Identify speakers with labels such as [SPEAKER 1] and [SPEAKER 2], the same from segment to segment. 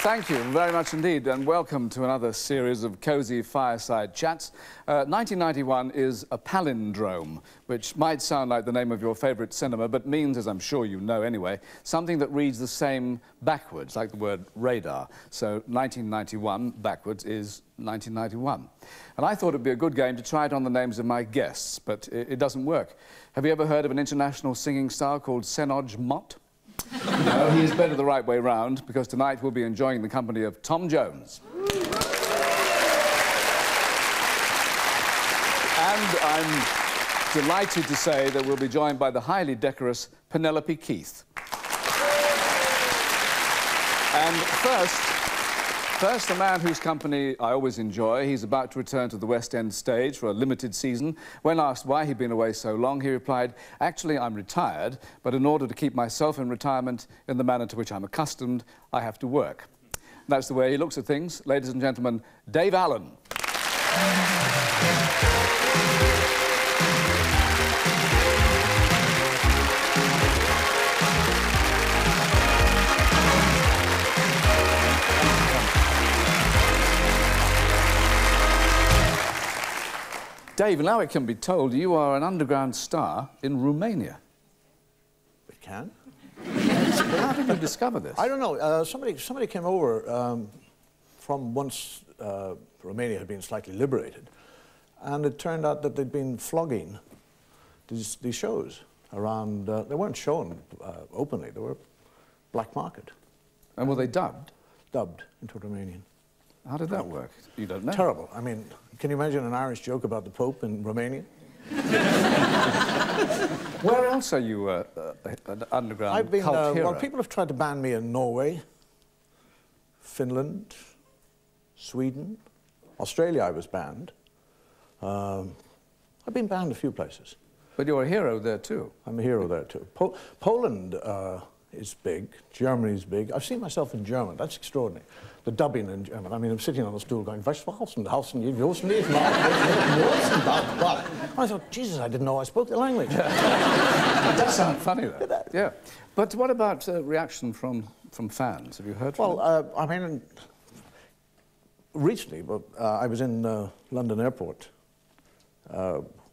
[SPEAKER 1] Thank you very much indeed, and welcome to another series of cosy fireside chats. 1991 is a palindrome, which might sound like the name of your favourite cinema, but means, as I'm sure you know anyway, something that reads the same backwards, like the word radar. So 1991 backwards is 1991. And I thought it'd be a good game to try it on the names of my guests, but it doesn't work. Have you ever heard of an international singing star called Senoj Mott? No, he is better the right way round, because tonight we'll be enjoying the company of Tom Jones. And I'm delighted to say that we'll be joined by the highly decorous Penelope Keith. And first, a man whose company I always enjoy. He's about to return to the West End stage for a limited season. When asked why he'd been away so long, he replied, "Actually, I'm retired, but in order to keep myself in retirement in the manner to which I'm accustomed, I have to work." That's the way he looks at things. Ladies and gentlemen, Dave Allen. Dave, now it can be told you are an underground star in Romania.
[SPEAKER 2] It can?
[SPEAKER 1] How did you discover this?
[SPEAKER 2] I don't know. Somebody came over from once Romania had been slightly liberated, and it turned out that they'd been flogging these shows around. They weren't shown openly. They were black market.
[SPEAKER 1] And were they dubbed?
[SPEAKER 2] Dubbed into Romanian.
[SPEAKER 1] How did that work? You don't know.
[SPEAKER 2] Terrible. I mean, can you imagine an Irish joke about the Pope in Romania?
[SPEAKER 1] Where else are you an underground
[SPEAKER 2] I've been,
[SPEAKER 1] cult hero?
[SPEAKER 2] well, people have tried to ban me in Norway, Finland, Sweden, Australia I was banned. I've been banned a few places.
[SPEAKER 1] But you're a hero there too.
[SPEAKER 2] I'm a hero there too. Poland is big, Germany's big. I've seen myself in German, that's extraordinary. The dubbing in German. I mean, I'm sitting on a stool going, I thought, Jesus, I didn't know I spoke the language.
[SPEAKER 1] It does sound funny, though. Yeah. But what about reaction from fans? Have you heard from them?
[SPEAKER 2] Well, I mean, recently, I was in London airport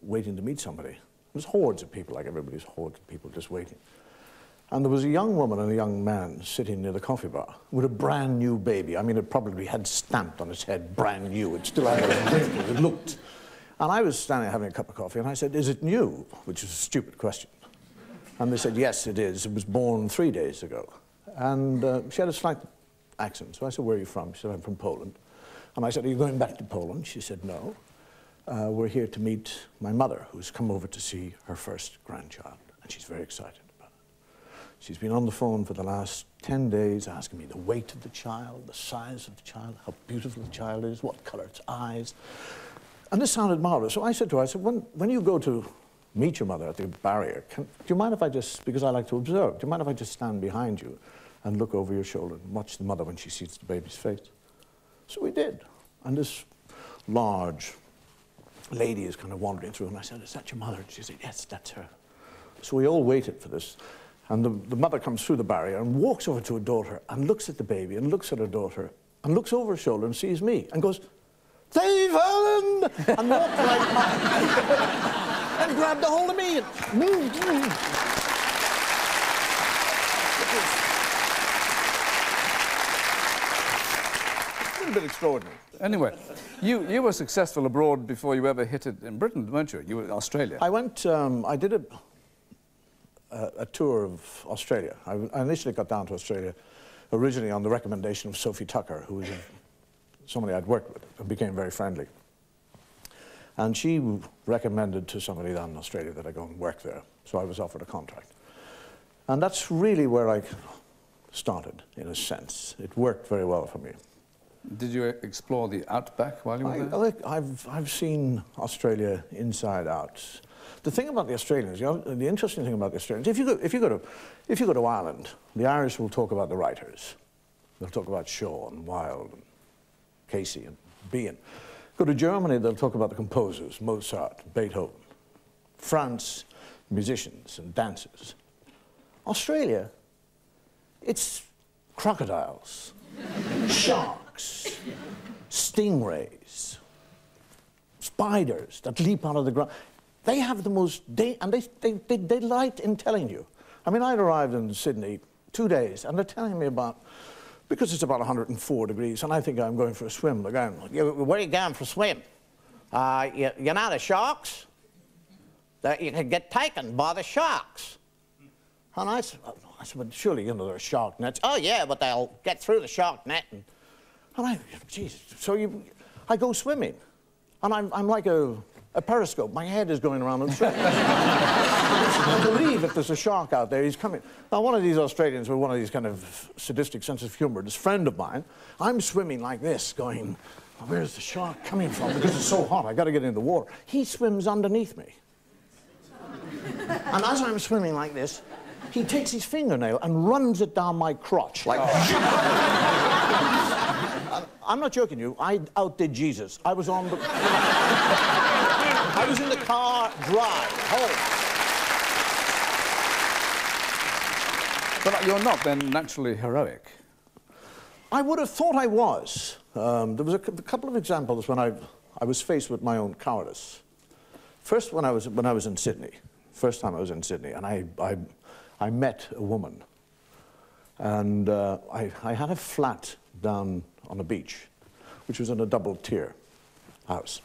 [SPEAKER 2] waiting to meet somebody. There was hordes of people, like everybody's hordes of people just waiting. And there was a young woman and a young man sitting near the coffee bar with a brand new baby. I mean, it probably had stamped on its head, brand new. It still had a wrinkle. It looked. And I was standing having a cup of coffee, and I said, "Is it new?" Which is a stupid question. And they said, "Yes, it is. It was born 3 days ago." And she had a slight accent. So I said, "Where are you from?" She said, "I'm from Poland." And I said, "Are you going back to Poland?" She said, "No. We're here to meet my mother, who's come over to see her first grandchild. And she's very excited. She's been on the phone for the last 10 days asking me the weight of the child, the size of the child, how beautiful the child is, what colour its eyes." And this sounded marvellous. So I said to her, I said, when you go to meet your mother at the barrier, do you mind if I just, because I like to observe, do you mind if I just stand behind you and look over your shoulder and watch the mother when she sees the baby's face? So we did. And this large lady is kind of wandering through, and I said, "Is that your mother?" And she said, "Yes, that's her." So we all waited for this. And the mother comes through the barrier and walks over to her daughter and looks at the baby and looks at her daughter and looks over her shoulder and sees me and goes, "Dave Allen!" and walked right by and grabbed a hold of me. A little bit extraordinary.
[SPEAKER 1] Anyway, you were successful abroad before you ever hit it in Britain, weren't you? You were in Australia.
[SPEAKER 2] I went, I did a tour of Australia. I initially got down to Australia originally on the recommendation of Sophie Tucker, who was somebody I'd worked with and became very friendly. And she recommended to somebody down in Australia that I go and work there. So I was offered a contract. And that's really where I started, in a sense. It worked very well for me.
[SPEAKER 1] Did you explore the outback while you were there?
[SPEAKER 2] I've seen Australia inside out. The thing about the Australians, the interesting thing about the Australians, if you go to Ireland, the Irish will talk about the writers. They'll talk about Shaw and Wilde and Casey and Behan. Go to Germany, they'll talk about the composers, Mozart, Beethoven. France, musicians and dancers. Australia, it's crocodiles Sharks, stingrays, spiders that leap out of the ground. They have the most, and they delight in telling you. I mean, I'd arrived in Sydney 2 days, and they're telling me about, because it's about 104 degrees, and I think I'm going for a swim. They're going, where are you going for a swim? You know the sharks? That you can get taken by the sharks. And I said, well, surely, you know, there are shark nets. Oh, yeah, but they'll get through the shark net. And I, Jesus, so I go swimming, and I'm like a periscope. My head is going around and swimming. I believe if there's a shark out there, he's coming. Now, one of these Australians with one of these kind of sadistic sense of humor, this friend of mine, I'm swimming like this, going, where's the shark coming from? Because it's so hot, I got to get in the water. He swims underneath me. And as I'm swimming like this, he takes his fingernail and runs it down my crotch. Like, I'm not joking you, I outdid Jesus. I was on the... I was in the car drive home.
[SPEAKER 1] But you're not then naturally heroic.
[SPEAKER 2] I would have thought I was. There was a couple of examples when I was faced with my own cowardice. First, when I was in Sydney. First time I was in Sydney, and I met a woman, and I had a flat down on the beach, which was in a double-tier house.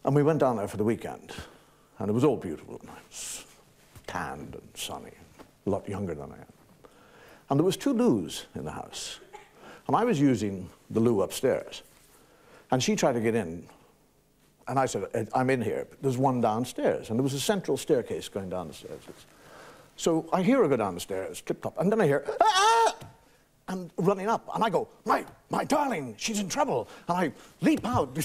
[SPEAKER 2] And we went down there for the weekend, and it was all beautiful. And I was tanned and sunny, a lot younger than I am. And there was 2 loos in the house, and I was using the loo upstairs, and she tried to get in. And I said, I'm in here. There's one downstairs. And there was a central staircase going down the stairs. So I hear her go down the stairs, tip-top, and then I hear, ah! And running up. And I go, my darling, she's in trouble. And I leap out,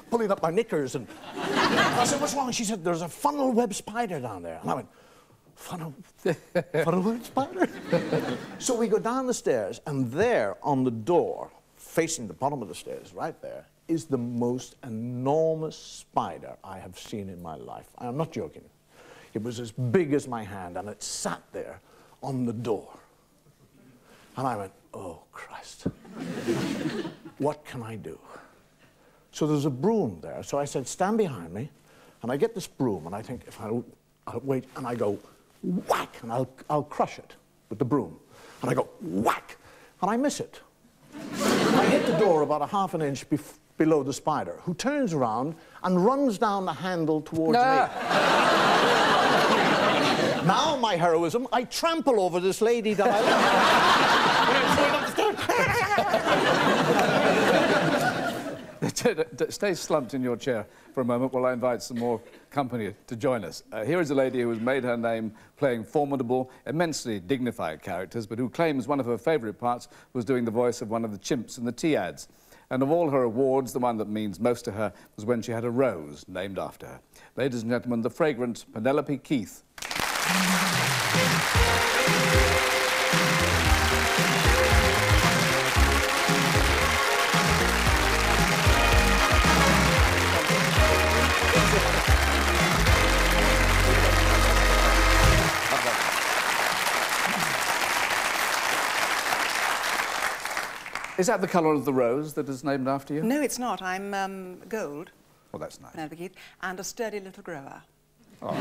[SPEAKER 2] pulling up my knickers. And I said, what's wrong? She said, there's a funnel web spider down there. And I went, funnel web spider? So we go down the stairs, and there on the door, facing the bottom of the stairs, right there, is the most enormous spider I have seen in my life. I am not joking. It was as big as my hand, and it sat there on the door. And I went, oh, Christ. What can I do? So there's a broom there. So I said, stand behind me. And I get this broom, and I think, if I'll wait, and I go, whack, and I'll crush it with the broom. And I go, whack, and I miss it. I hit the door about a half an inch below the spider, who turns around and runs down the handle towards me. Now, my heroism, I trample over this lady that I love.
[SPEAKER 1] Stay slumped in your chair for a moment while I invite some more company to join us. Here is a lady who has made her name playing formidable, immensely dignified characters, but who claims one of her favourite parts was doing the voice of one of the chimps in the tea ads. And of all her awards, the one that means most to her was when she had a rose named after her. Ladies and gentlemen, the fragrant Penelope Keith. Is that the colour of the rose that is named after you?
[SPEAKER 3] No, it's not. I'm gold.
[SPEAKER 1] Well, that's nice.
[SPEAKER 3] Penelope Keith, and a sturdy little grower.
[SPEAKER 1] Oh.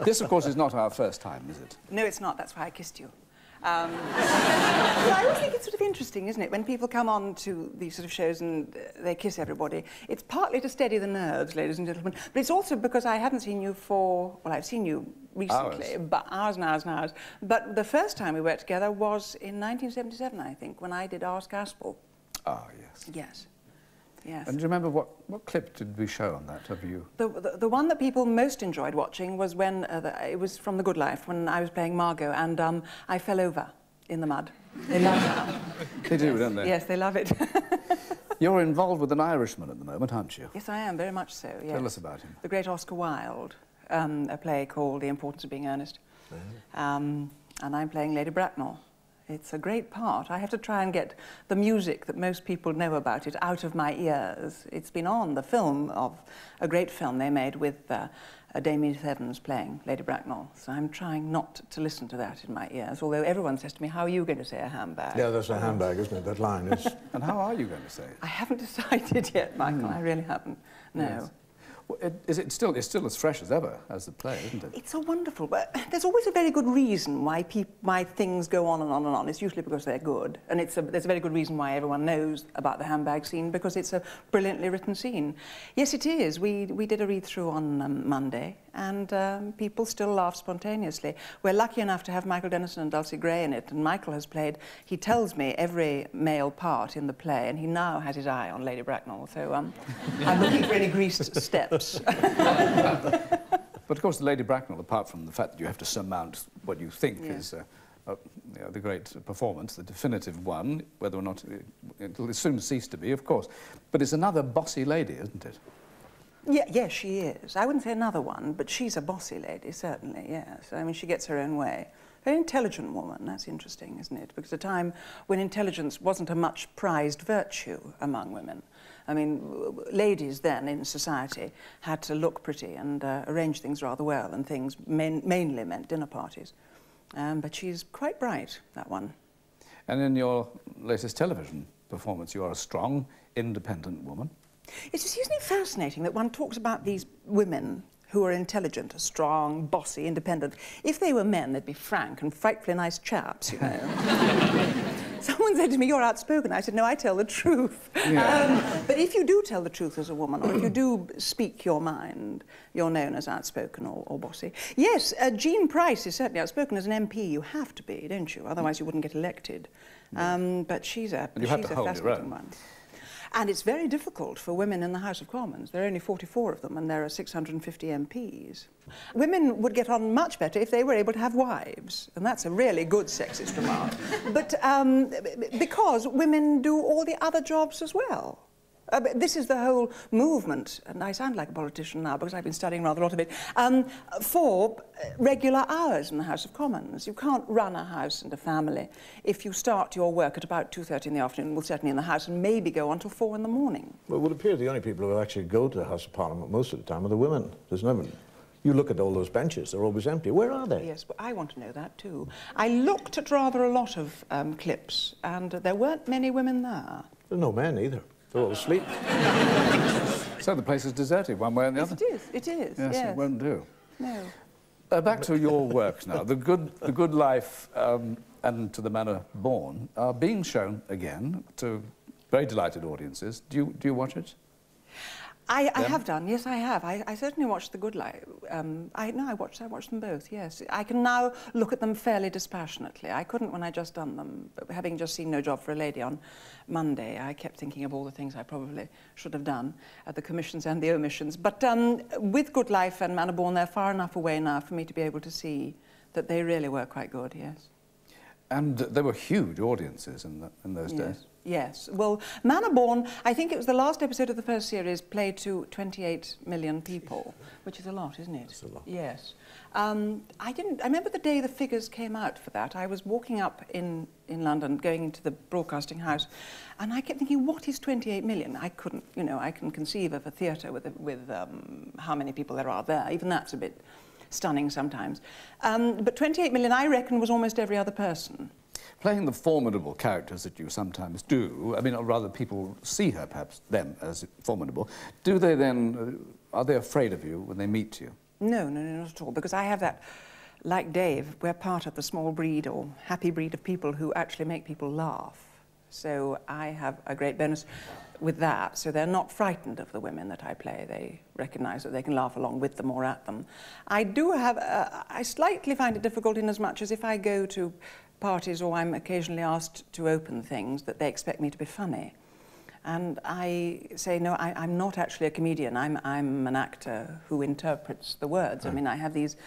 [SPEAKER 1] This, of course, is not our first time, is it?
[SPEAKER 3] No, it's not. That's why I kissed you. Well, I always think it's sort of interesting, isn't it, when people come on to these sort of shows and they kiss everybody. It's partly to steady the nerves, ladies and gentlemen, but it's also because I haven't seen you for, well, I've seen you recently, but hours and hours and hours. But the first time we worked together was in 1977, I think, when I did Ask Aspel.
[SPEAKER 1] Ah, yes.
[SPEAKER 3] Yes. Yes.
[SPEAKER 1] And do you remember what clip did we show on that of you?
[SPEAKER 3] The one that people most enjoyed watching was when, it was from The Good Life, when I was playing Margot, and I fell over in the mud. They love it.
[SPEAKER 1] They do, don't they?
[SPEAKER 3] Yes, they love it.
[SPEAKER 1] You're involved with an Irishman at the moment, aren't you?
[SPEAKER 3] Yes, I am, very much so, yes.
[SPEAKER 1] Tell us about him.
[SPEAKER 3] The great Oscar Wilde, a play called The Importance of Being Earnest. And I'm playing Lady Bracknell It's a great part. I have to try and get the music that most people know about it out of my ears. It's been on the film of a great film they made with Damien Evans playing Lady Bracknell. So I'm trying not to listen to that in my ears, although everyone says to me, how are you going to say a handbag?
[SPEAKER 2] Yeah, that's a handbag, isn't it? That line is...
[SPEAKER 1] And how are you going to say it?
[SPEAKER 3] I haven't decided yet, Michael. I really haven't. No.
[SPEAKER 1] Yes. Well, it's still as fresh as ever as the play, isn't it?
[SPEAKER 3] It's so wonderful, but there's always a very good reason why things go on and on and on. It's usually because they're good, and there's a very good reason why everyone knows about the handbag scene, because it's a brilliantly written scene. Yes, it is. We did a read-through on Monday, and people still laugh spontaneously. We're lucky enough to have Michael Dennison and Dulcie Gray in it, and Michael has played, he tells me, every male part in the play, and he now has his eye on Lady Bracknell, so I'm looking for any greased steps.
[SPEAKER 1] But of course, Lady Bracknell, apart from the fact that you have to surmount what you think is the great performance, the definitive one, whether or not it'll soon cease to be, of course. But it's another bossy lady, isn't it?
[SPEAKER 3] Yeah, yes, she is. I wouldn't say another one, but she's a bossy lady, certainly, yes. I mean, she gets her own way. Very intelligent woman, that's interesting, isn't it? Because at a time when intelligence wasn't a much prized virtue among women. I mean, ladies then in society had to look pretty and arrange things rather well, and things mainly meant dinner parties. But she's quite bright, that one.
[SPEAKER 1] And in your latest television performance, you are a strong, independent woman.
[SPEAKER 3] It's just, isn't it fascinating that one talks about these women who are intelligent, strong, bossy, independent. If they were men, they'd be frank and frightfully nice chaps, you know. Someone said to me, you're outspoken. I said, no, I tell the truth. Yeah. But if you do tell the truth as a woman, or if you do speak your mind, you're known as outspoken or bossy. Yes, Jean Price is certainly outspoken. As an MP, you have to be, don't you? Otherwise you wouldn't get elected. But she's a fascinating one. And it's very difficult for women in the House of Commons. There are only 44 of them, and there are 650 MPs. Women would get on much better if they were able to have wives, and that's a really good sexist remark. But because women do all the other jobs as well. This is the whole movement, and I sound like a politician now because I've been studying rather a lot of it, for regular hours in the House of Commons. You can't run a house and a family if you start your work at about 2:30 in the afternoon, well, certainly in the House, and maybe go on till 4 in the morning.
[SPEAKER 2] Well, it would appear the only people who actually go to the House of Parliament most of the time are the women. There's never... You look at all those benches, they're always empty. Where are they?
[SPEAKER 3] Yes, well, I want to know that too. I looked at rather a lot of clips, and there weren't many women there.
[SPEAKER 2] There's no men either. They're all asleep.
[SPEAKER 1] So the place is deserted, one way or the other?
[SPEAKER 3] It is,
[SPEAKER 1] yes. It won't do.
[SPEAKER 3] No.
[SPEAKER 1] Back to your works now. The Good Life and To the Manor Born are being shown again to very delighted audiences. Do you watch it?
[SPEAKER 3] I have done, yes, I have. I certainly watched The Good Life. I watched them both, yes. I can now look at them fairly dispassionately. I couldn't when I just done them. Having just seen No Job for a Lady on Monday, I kept thinking of all the things I probably should have done, the commissions and the omissions. But with Good Life and Manor Born, they're far enough away now for me to be able to see that they really were quite good, yes.
[SPEAKER 1] And there were huge audiences in those days.
[SPEAKER 3] Yes. Well, Manor Born, I think it was the last episode of the first series, played to 28 million people, which is a lot, isn't it?
[SPEAKER 2] It's a lot.
[SPEAKER 3] Yes. I remember the day the figures came out for that. I was walking up in London, going into the broadcasting house, and I kept thinking, what is 28 million? I couldn't, you know, I can conceive of a theatre with how many people there are there. Even that's a bit stunning sometimes. But 28 million, I reckon, was almost every other person.
[SPEAKER 1] Playing the formidable characters that you sometimes do, I mean, or rather people see her, perhaps, them as formidable, do they then, are they afraid of you when they meet you?
[SPEAKER 3] No, not at all, because I have that, like Dave, we're part of the small breed or happy breed of people who actually make people laugh. So I have a great bonus with that, so they're not frightened of the women that I play. They recognise that they can laugh along with them or at them. I do have, I slightly find it difficult in as much as if I go to parties or I'm occasionally asked to open things that they expect me to be funny. And I say, no, I'm not actually a comedian. I'm an actor who interprets the words. I mean, I have these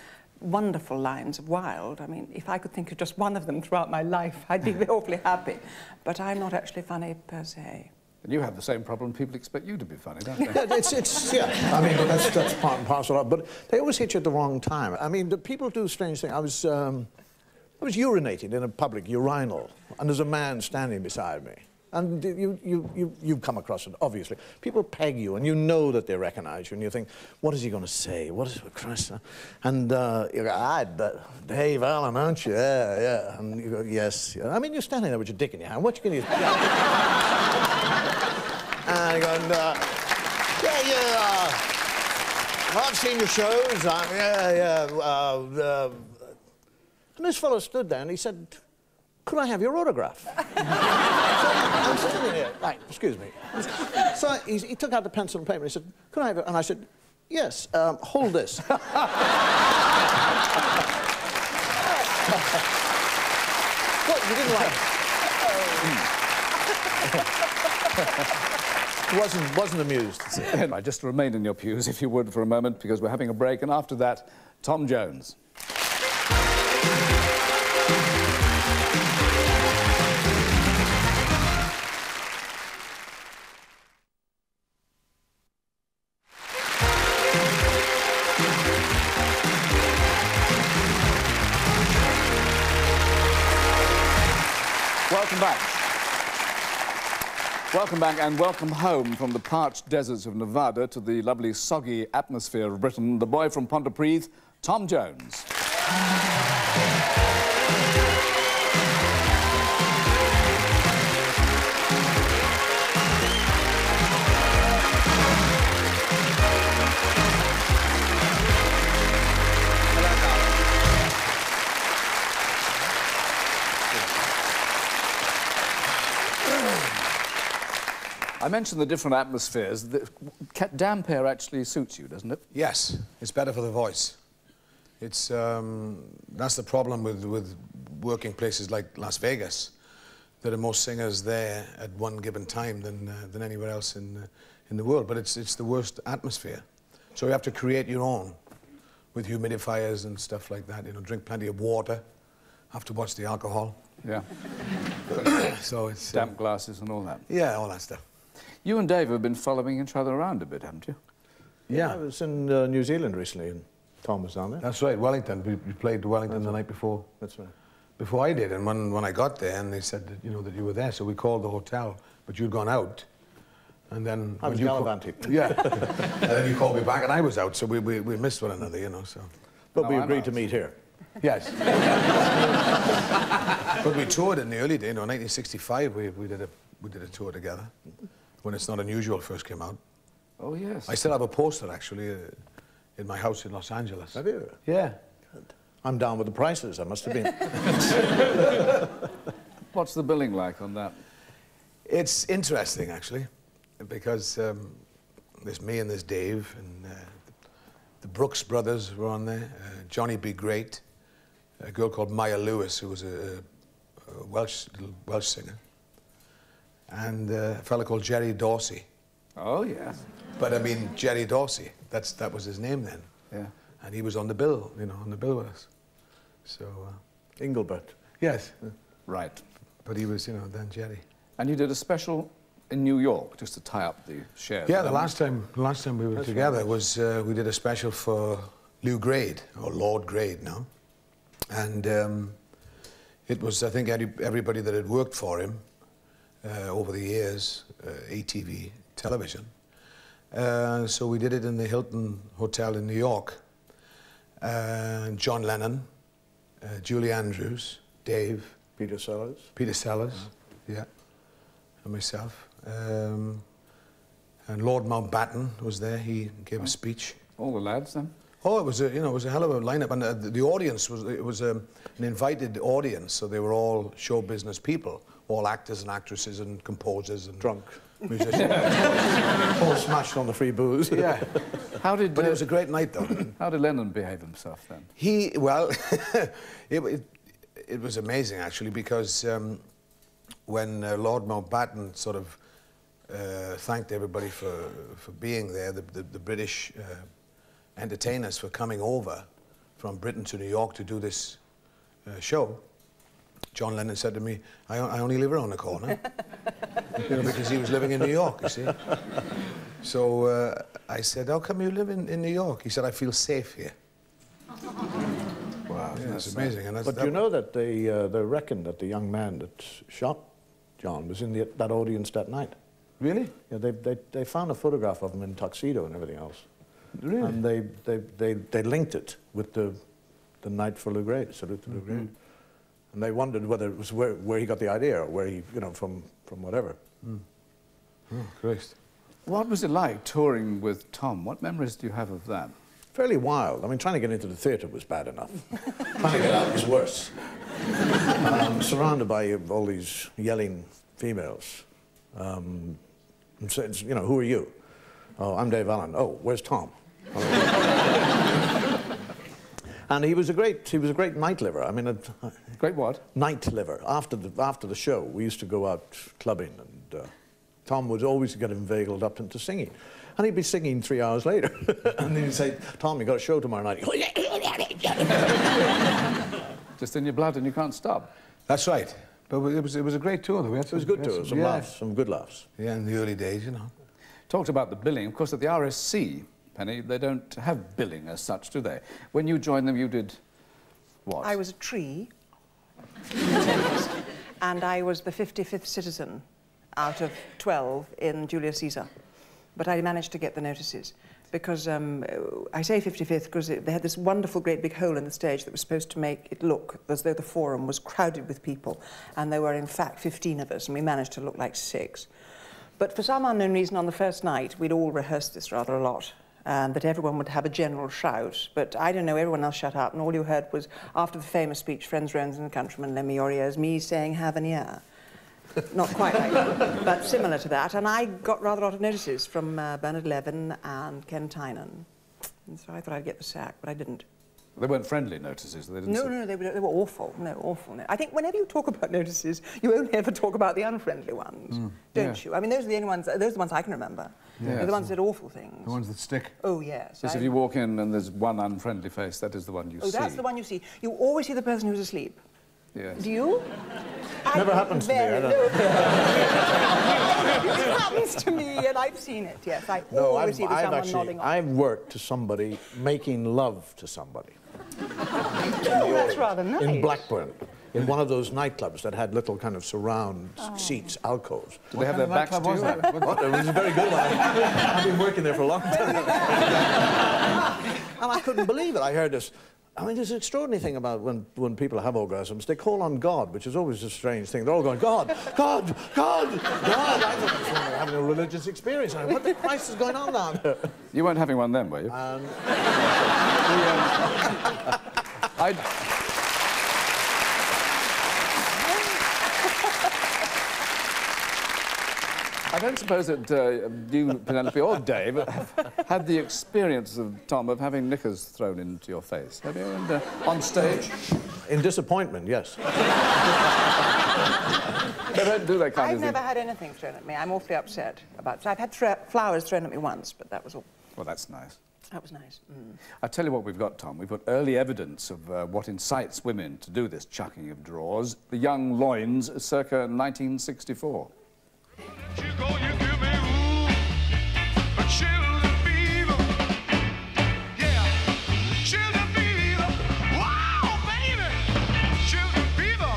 [SPEAKER 3] wonderful lines of Wilde. I mean, if I could think of just one of them throughout my life, I'd be awfully happy. But I'm not actually funny per se.
[SPEAKER 1] And you have the same problem. People expect you to be funny, don't they?
[SPEAKER 2] Yeah. I mean, that's part and parcel of it. But they always hit you at the wrong time. I mean, the people do strange things. I was I was urinating in a public urinal, and there's a man standing beside me. And you've come across it, obviously. People peg you, and you know that they recognize you, and you think, what is he going to say? What is it, Christ? And you go, Dave Allen, aren't you? Yeah, yeah. And you go, yes. Yeah. I mean, you're standing there with your dick in your hand. What you going to do? And you go, I've seen your shows. And this fellow stood there and he said, could I have your autograph? So I'm sitting here, right, excuse me. So he took out the pencil and paper and he said, could I have it? And I said, yes, hold this. What, you didn't like it? Wasn't amused.
[SPEAKER 1] I just remain in your pews, if you would, for a moment, because we're having a break, and after that, Tom Jones. Welcome back. Welcome back and welcome home from the parched deserts of Nevada to the lovely soggy atmosphere of Britain, the boy from Pontypridd, Tom Jones. I mentioned the different atmospheres. Damp air actually suits you, doesn't it?
[SPEAKER 4] Yes, it's better for the voice. It's that's the problem with working places like Las Vegas. There are more singers there at one given time than anywhere else in the world. But it's the worst atmosphere. So you have to create your own with humidifiers and stuff like that. You know, drink plenty of water. Have to watch the alcohol.
[SPEAKER 1] Yeah.
[SPEAKER 4] So it's
[SPEAKER 1] damp glasses and all that.
[SPEAKER 4] Yeah, all that stuff.
[SPEAKER 1] You and Dave have been following each other around a bit, haven't you?
[SPEAKER 2] Yeah, I was in New Zealand recently, and Tom was down there.
[SPEAKER 4] That's right, Wellington. We played Wellington the night before.
[SPEAKER 2] That's right.
[SPEAKER 4] Before I did, and when I got there, and they said that, you know, that you were there, so we called the hotel, but you'd gone out, and then
[SPEAKER 2] I was gallivanting.
[SPEAKER 4] Yeah, and then you called me back, and I was out, so we missed one another, you know. So,
[SPEAKER 2] but we agreed to meet here.
[SPEAKER 4] Yes. But we toured in the early days, you know, 1965. We did a tour together. When It's Not Unusual first came out.
[SPEAKER 1] Oh, yes.
[SPEAKER 4] I still have a poster, actually, in my house in Los Angeles.
[SPEAKER 2] Have you?
[SPEAKER 4] Yeah.
[SPEAKER 2] Good. I'm down with the prices, I must have been.
[SPEAKER 1] What's the billing like on that?
[SPEAKER 4] It's interesting, actually, because there's me and there's Dave, and the Brooks brothers were on there, Johnny B. Great, a girl called Maya Lewis, who was a little Welsh singer, and a fella called Jerry Dorsey.
[SPEAKER 1] Oh, yes.
[SPEAKER 4] But I mean, Jerry Dorsey, that was his name then.
[SPEAKER 1] Yeah.
[SPEAKER 4] And he was on the bill, you know, on the bill with us. So...
[SPEAKER 2] Engelbert.
[SPEAKER 4] Yes.
[SPEAKER 1] Right.
[SPEAKER 4] But he was, you know, then Jerry.
[SPEAKER 1] And you did a special in New York, just to tie up the shares.
[SPEAKER 4] Yeah, the last time we were together was, we did a special for Lew Grade, or Lord Grade now. And it was, I think, everybody that had worked for him over the years, ATV television. So we did it in the Hilton Hotel in New York. John Lennon, Julie Andrews, Dave.
[SPEAKER 2] Peter Sellers.
[SPEAKER 4] Peter Sellers, yeah, and myself. And Lord Mountbatten was there. He gave a speech.
[SPEAKER 1] All the lads, then?
[SPEAKER 4] Oh, it was a, you know, it was a hell of a lineup, and the audience was an invited audience, so they were all show business people, all actors and actresses and composers and
[SPEAKER 2] drunk
[SPEAKER 4] musicians,
[SPEAKER 2] all smashed on the free booze.
[SPEAKER 4] Yeah.
[SPEAKER 1] But
[SPEAKER 4] it was a great night, though.
[SPEAKER 1] How did Lennon behave himself then?
[SPEAKER 4] Well, it was amazing actually, because when Lord Mountbatten sort of thanked everybody for being there, the British entertainers for coming over from Britain to New York to do this show, John Lennon said to me, I only live around the corner. You know, because he was living in New York, you see. So I said, how come you live in New York? He said, I feel safe here.
[SPEAKER 1] Wow.
[SPEAKER 4] Yeah, it's amazing. And
[SPEAKER 2] But you know that they reckon that the young man that shot John was in that audience that night.
[SPEAKER 4] Really?
[SPEAKER 2] Yeah, they found a photograph of him in tuxedo and everything else.
[SPEAKER 4] Really?
[SPEAKER 2] And they linked it with the night for Lou Gray, Salute to Lou Gray. And they wondered whether it was where he got the idea, or where he, you know, from whatever.
[SPEAKER 4] Oh, Christ.
[SPEAKER 1] What was it like touring with Tom? What memories do you have of that?
[SPEAKER 2] Fairly wild. I mean, trying to get into the theatre was bad enough. Trying to get out was worse. Surrounded by all these yelling females. And so, you know, who are you? Oh, I'm Dave Allen. Oh, where's Tom? And he was a great night liver. I mean,
[SPEAKER 1] Great what?
[SPEAKER 2] night liver. After the show, we used to go out clubbing, and Tom would always get inveigled up into singing. And he'd be singing 3 hours later. And then he'd say, Tom, you got a show tomorrow night.
[SPEAKER 1] Just in your blood and you can't stop.
[SPEAKER 4] That's right. But it was a great tour, though. We had
[SPEAKER 2] It was a good tour, some laughs, some good laughs.
[SPEAKER 4] Yeah, in the early days, you know.
[SPEAKER 1] Talked about the billing. Of course, at the RSC, Penny, they don't have billing as such, do they? When you joined them, you did what?
[SPEAKER 3] I was a tree, and I was the 55th citizen out of 12 in Julius Caesar. But I managed to get the notices because I say 55th because they had this wonderful great big hole in the stage that was supposed to make it look as though the forum was crowded with people, and there were in fact 15 of us, and we managed to look like 6. But for some unknown reason on the first night we'd all rehearsed this rather a lot, that everyone would have a general shout, but I don't know, everyone else shut up, and all you heard was, after the famous speech, Friends, Roans and Countrymen, lend me your ears, me saying, have an ear. Not quite like that, but similar to that. And I got rather a lot of notices from Bernard Levin and Ken Tynan. And so I thought I'd get the sack, but I didn't.
[SPEAKER 1] They weren't friendly notices, they didn't.
[SPEAKER 3] No, they were awful. No, awful. No. I think whenever you talk about notices, you only ever talk about the unfriendly ones, don't you? I mean, those are the only ones. Those are the ones I can remember.
[SPEAKER 1] Yeah,
[SPEAKER 3] They're the ones that did awful things.
[SPEAKER 4] The ones that stick.
[SPEAKER 3] Oh yes.
[SPEAKER 1] Yes, if you walk in and there's one unfriendly face, that is the one you see.
[SPEAKER 3] Oh, that's the one you see. You always see the person who's asleep.
[SPEAKER 1] Yes.
[SPEAKER 3] Do you?
[SPEAKER 2] Never happens to me, I don't know.
[SPEAKER 3] It happens to me, and I've seen it, yes. I always see someone nodding off.
[SPEAKER 2] I've worked to somebody making love to somebody.
[SPEAKER 3] Oh, that's rather nice.
[SPEAKER 2] In Blackburn, in one of those nightclubs that had little kind of surround seats, alcoves.
[SPEAKER 1] Did they have their backs to you?
[SPEAKER 2] It was a very good one. I've been working there for a long time. And I couldn't believe it. I heard this. I mean, there's an extraordinary thing about when people have orgasms, they call on God, which is always a strange thing. They're all going, God, God, God, God. I thought they were having a religious experience. I mean, what the Christ is going on down there?
[SPEAKER 1] You weren't having one then, were you? I don't suppose that you, Penelope, or Dave have had the experience of, Tom, of having knickers thrown into your face. Have you? And, on stage?
[SPEAKER 2] In disappointment, yes.
[SPEAKER 1] They don't do that kind of thing.
[SPEAKER 3] I've never had anything thrown at me. I'm awfully upset about it. So I've had flowers thrown at me once, but that was all.
[SPEAKER 1] Well, that's nice.
[SPEAKER 3] That was nice.
[SPEAKER 1] I'll tell you what we've got, Tom. We've got early evidence of what incites women to do this chucking of drawers. The Young Loins, circa 1964.
[SPEAKER 5] You go, you give me ooh, but chill the fever. Yeah, chill the fever. Wow, baby, chill the fever.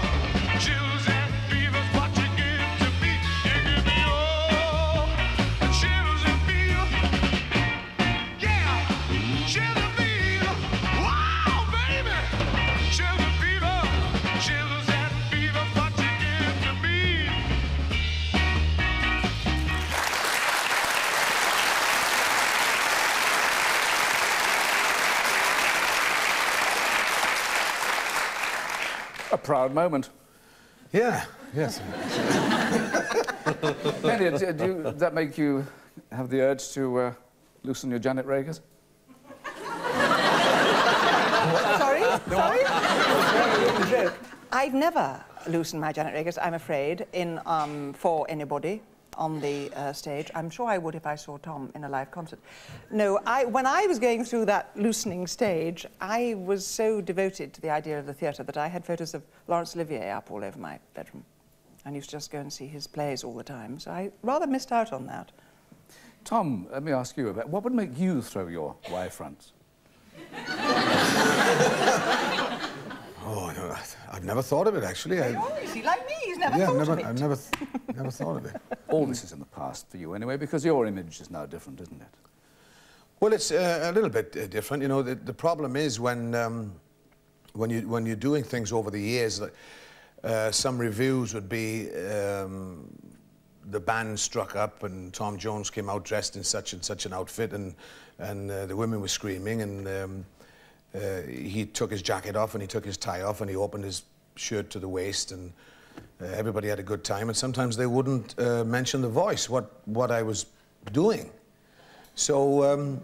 [SPEAKER 5] Chills and fever's what you give to me. You give me oh, chills and fever. Yeah, chill the fever. Wow, baby, chill the fever. Chills and fever's what you give to me.
[SPEAKER 1] A proud moment.
[SPEAKER 4] Yeah, yes.
[SPEAKER 1] Penny, does that make you have the urge to loosen your Janet Ragers?
[SPEAKER 3] Sorry? Sorry? Joke. I've never loosened my Janet Ragers, I'm afraid, for anybody on the stage. I'm sure I would if I saw Tom in a live concert. No, when I was going through that loosening stage, I was so devoted to the idea of the theatre that I had photos of Laurence Olivier up all over my bedroom. And used to just go and see his plays all the time, so I rather missed out on that.
[SPEAKER 1] Tom, let me ask you about what would make you throw your Y fronts?
[SPEAKER 4] Oh, no, I've never thought of it, actually.
[SPEAKER 3] You see, like me, he's never thought of it.
[SPEAKER 4] I've never thought of it.
[SPEAKER 1] All this is in the past for you anyway, because your image is now different, isn't it?
[SPEAKER 4] Well, it's a little bit different. You know, the problem is when you're doing things over the years, some reviews would be the band struck up and Tom Jones came out dressed in such and such an outfit, and the women were screaming, and he took his jacket off and he took his tie off and he opened his shirt to the waist, and everybody had a good time, and sometimes they wouldn't mention the voice, what I was doing. So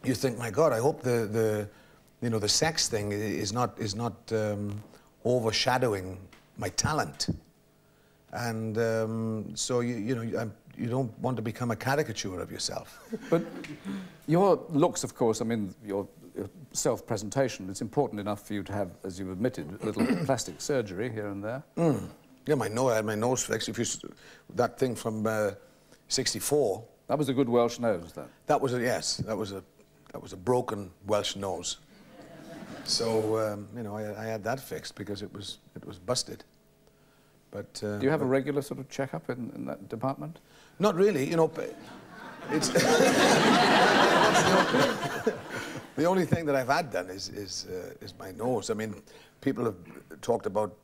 [SPEAKER 4] you think, my God, I hope the sex thing is not overshadowing my talent. And so you don't want to become a caricature of yourself.
[SPEAKER 1] But your looks, of course, I mean, your self-presentation, it's important enough for you to have, as you've admitted, a little plastic surgery here and there.
[SPEAKER 4] Mm. Yeah, I had my nose fixed. That thing from '64.
[SPEAKER 1] That was a good Welsh nose, that.
[SPEAKER 4] That was yes. That was a broken Welsh nose. So I had that fixed because it was busted. But
[SPEAKER 1] do you have a regular sort of checkup in that department?
[SPEAKER 4] Not really. You know, it's the only thing that I've had done is my nose. I mean, people have talked about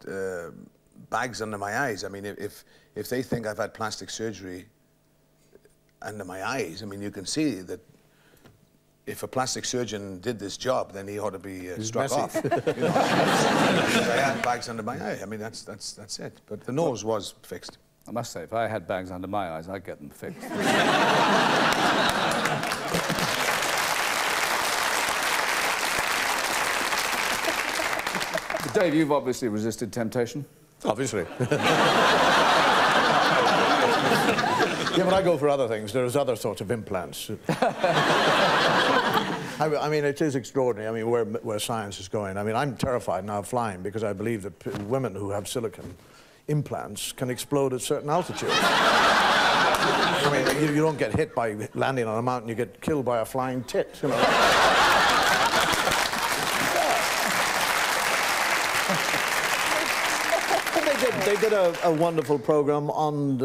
[SPEAKER 4] bags under my eyes. I mean, if they think I've had plastic surgery under my eyes, I mean, you can see that if a plastic surgeon did this job, then he ought to be struck off. You know? I had bags under my eye. I mean, that's it. But the nose was fixed.
[SPEAKER 1] I must say, if I had bags under my eyes, I'd get them fixed. But Dave, you've obviously resisted temptation.
[SPEAKER 2] Obviously. Yeah, but I go for other things. There's other sorts of implants. I mean, it is extraordinary. I mean, where science is going. I mean, I'm terrified now of flying because I believe that women who have silicone implants can explode at certain altitudes. I mean, you don't get hit by landing on a mountain. You get killed by a flying tit, you know. They did a wonderful program on,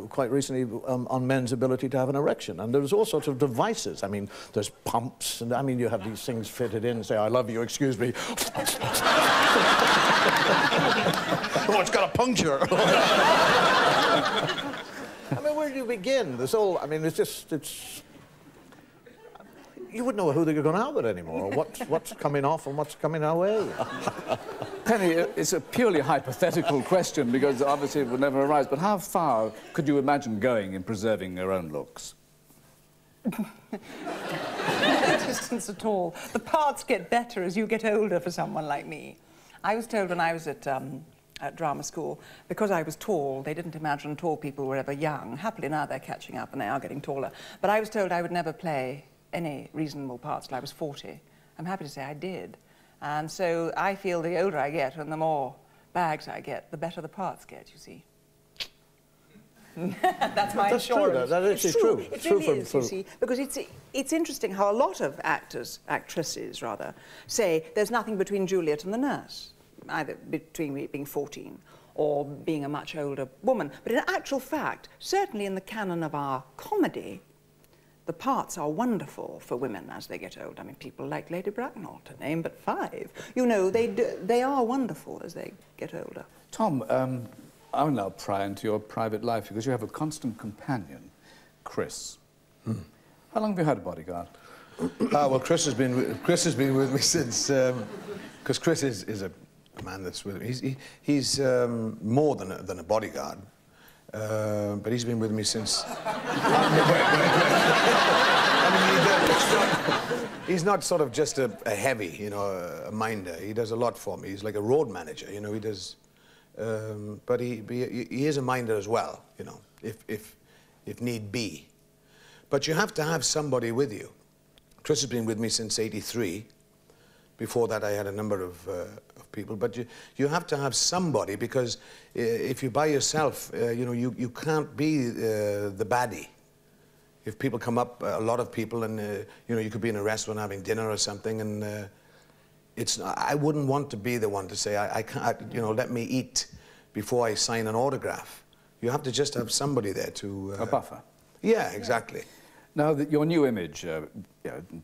[SPEAKER 2] quite recently, on men's ability to have an erection. And there's all sorts of devices. I mean, there's pumps, and I mean, you have these things fitted in and say, I love you, excuse me. Oh, it's got a puncture. I mean, where do you begin? There's all, I mean, it's... You wouldn't know who they're going out with anymore, or what's coming off and what's coming our way.
[SPEAKER 1] Penny, it's a purely hypothetical question because obviously it would never arise, but how far could you imagine going in preserving your own looks?
[SPEAKER 3] No distance at all. The parts get better as you get older for someone like me. I was told when I was at drama school, because I was tall, they didn't imagine tall people were ever young. Happily now they're catching up and they are getting taller. But I was told I would never play any reasonable parts till I was 40. I'm happy to say I did. And so I feel the older I get and the more bags I get, the better the parts get, you see. That's my assurance.
[SPEAKER 2] That is true.
[SPEAKER 3] It really is, you see, because it's interesting how a lot of actresses rather, say there's nothing between Juliet and the nurse, either between me being 14 or being a much older woman. But in actual fact, certainly in the canon of our comedy, the parts are wonderful for women as they get old. I mean, people like Lady Bracknell, to name but 5. You know, they are wonderful as they get older.
[SPEAKER 1] Tom, I'll now pry into your private life because you have a constant companion, Chris.
[SPEAKER 4] Hmm.
[SPEAKER 1] How long have you had a bodyguard?
[SPEAKER 4] Well, Chris has been with me since... Because Chris is a man that's with me. He's more than a bodyguard. But he's been with me since... I mean, he's not sort of just a heavy, you know, a minder. He does a lot for me. He's like a road manager, you know, he does... but he is a minder as well, you know, if need be. But you have to have somebody with you. Chris has been with me since '83. Before that, I had a number of people. But you have to have somebody because if you're by yourself, you know, you can't be the baddie. If people come up, a lot of people, and you know, you could be in a restaurant having dinner or something, and I wouldn't want to be the one to say, I can't, you know, let me eat before I sign an autograph. You have to just have somebody there to...
[SPEAKER 1] A buffer.
[SPEAKER 4] Yeah, exactly.
[SPEAKER 1] Now, your new image, it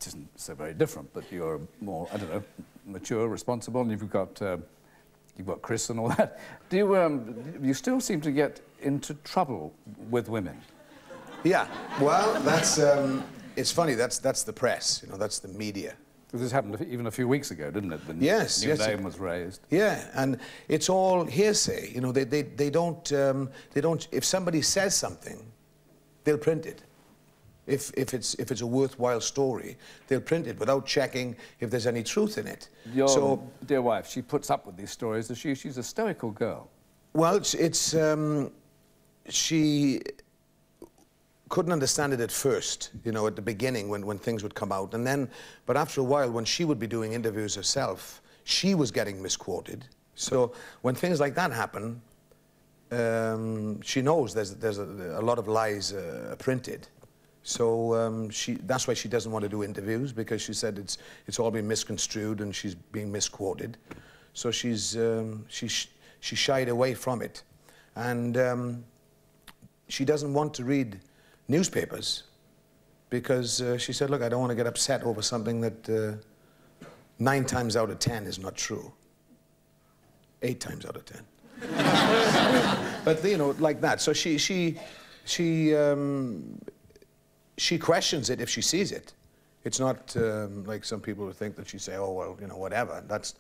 [SPEAKER 1] isn't so very different, but you're more, I don't know, mature, responsible, and you've got Chris and all that. Do you still seem to get into trouble with women?
[SPEAKER 4] Yeah, well, that's, it's funny, that's the press, you know, that's the media.
[SPEAKER 1] This happened even a few weeks ago, didn't it? The
[SPEAKER 4] yes,
[SPEAKER 1] new name was raised.
[SPEAKER 4] Yeah, and it's all hearsay. You know, they don't. If somebody says something, they'll print it. If it's a worthwhile story, they'll print it without checking if there's any truth in it.
[SPEAKER 1] Your dear wife, she puts up with these stories. She's a stoical girl.
[SPEAKER 4] Well, she couldn't understand it at first, you know, at the beginning when things would come out. And then, but after a while, when she would be doing interviews herself, she was getting misquoted. So when things like that happen, she knows there's a lot of lies printed. So that's why she doesn't want to do interviews, because she said it's all been misconstrued and she's being misquoted. So she shied away from it. And she doesn't want to read newspapers because she said, look, I don't want to get upset over something that 9 times out of 10 is not true. 8 times out of 10. But, you know, like that. So she questions it if she sees it. It's not like some people would think that she'd say, oh, well, you know, whatever. That's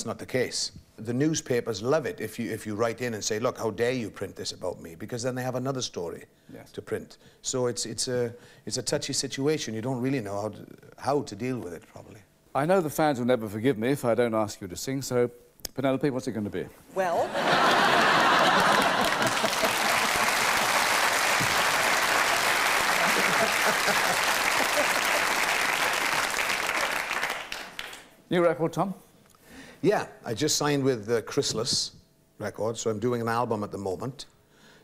[SPEAKER 4] not the case. The newspapers love it if you write in and say, look, how dare you print this about me? Because then they have another story to print. So it's a touchy situation. You don't really know how to deal with it, probably.
[SPEAKER 1] I know the fans will never forgive me if I don't ask you to sing, so, Penelope, what's it going to be?
[SPEAKER 3] Well...
[SPEAKER 1] New record, Tom?
[SPEAKER 4] Yeah, I just signed with Chrysalis Records, so I'm doing an album at the moment.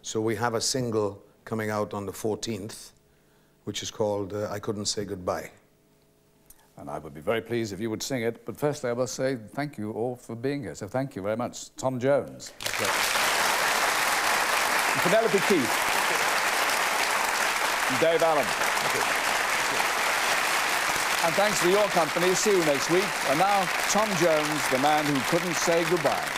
[SPEAKER 4] So we have a single coming out on the 14th, which is called I Couldn't Say Goodbye.
[SPEAKER 1] And I would be very pleased if you would sing it, but firstly I must say thank you all for being here, so thank you very much. Tom Jones. Penelope Keith. Dave Allen. And thanks for your company. See you next week. And now, Tom Jones, the man who couldn't say goodbye.